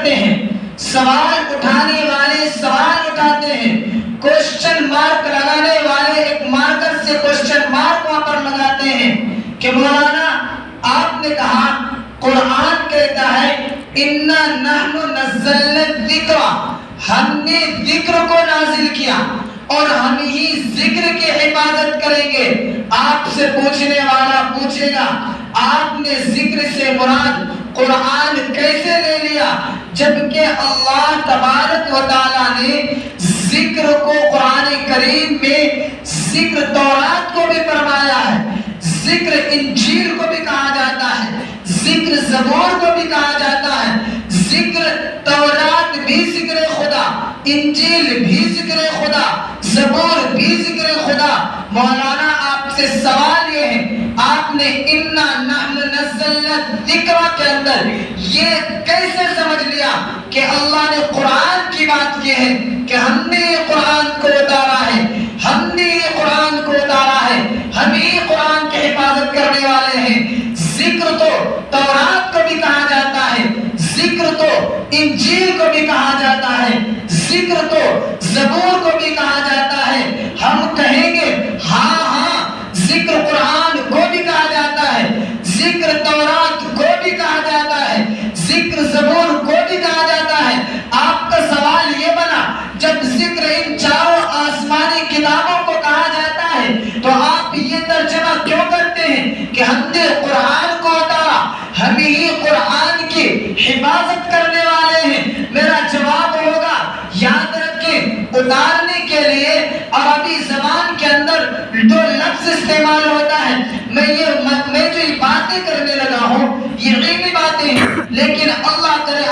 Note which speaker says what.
Speaker 1: کرتے ہیں، سوال اٹھانے والے سوال اٹھاتے ہیں، کوشچن مارک لگانے والے ایک مارکر سے کوشچن مارک وہاں پر لگاتے ہیں کہ مولانا آپ نے کہا قرآن کہتا ہے اِنَّا نَحْنُ نَزَّلْنَا الذِّكْرَ، ہم نے ذکر کو نازل کیا اور ہم ہی ذکر کی حفاظت کریں گے۔ آپ سے پوچھنے والا پوچھے گا آپ نے ذکر سے مراد قرآن کیسے لے لیا، جبکہ اللہ تبارک و تعالیٰ نے ذکر کو قرآن کریم میں ذکر تورات کو بھی فرمایا ہے، ذکر انجیل کو بھی کہا جاتا ہے، ذکر زبور کو بھی کہا جاتا ہے، ذکر تورات بھی ذکر خدا، انجیل بھی ذکر خدا، زبور بھی ذکر خدا۔ مولانا آپ سے سوال یہ ہے آپ نے اِنَّا نَحْنُ نَزَّلْنَا الذِّكْرَ کے اندر یہ کیسے سمجھ لیا کہ اللہ نے قرآن کی بات کی ہے کہ ہم نے یہ قرآن کو اتارا ہے، ہم نے یہ قرآن کو اتارا ہے، ہم ہی قرآن کی حفاظت کرنے والے ہیں۔ ذکر تو تورات کو بھی کہا جاتا ہے، ذکر تو انجیل کو بھی کہا جاتا ہے، ذکر تو زبور کو بھی کہا جاتا ہے۔ ہم کہیں گے ہاں ہاں ذکر قرآن کو بھی کہا جاتا ہے، ذکر تورات کو بھی کہا جاتا ہے، ذکر زبور کو بھی کہا جاتا ہے۔ آپ کا سوال یہ بنا جب ذکر ان چاروں آسمانی کتابوں کو کہا جاتا ہے تو آپ یہ ترجمہ کیوں کرتے ہیں کہ ہم نے قرآن کو اتارا، ہم ہی قرآن کی حفاظت کرنے والے ہیں؟ میرا جواب ہوگا یاد رکھیں اتارنے کے لیے عربی زبان کے اندر جو لفظ استعمال ہوتا ہے، میں جو باتیں کرنے لگا ہوں یہ علمی باتیں ہیں، لیکن اللہ کرے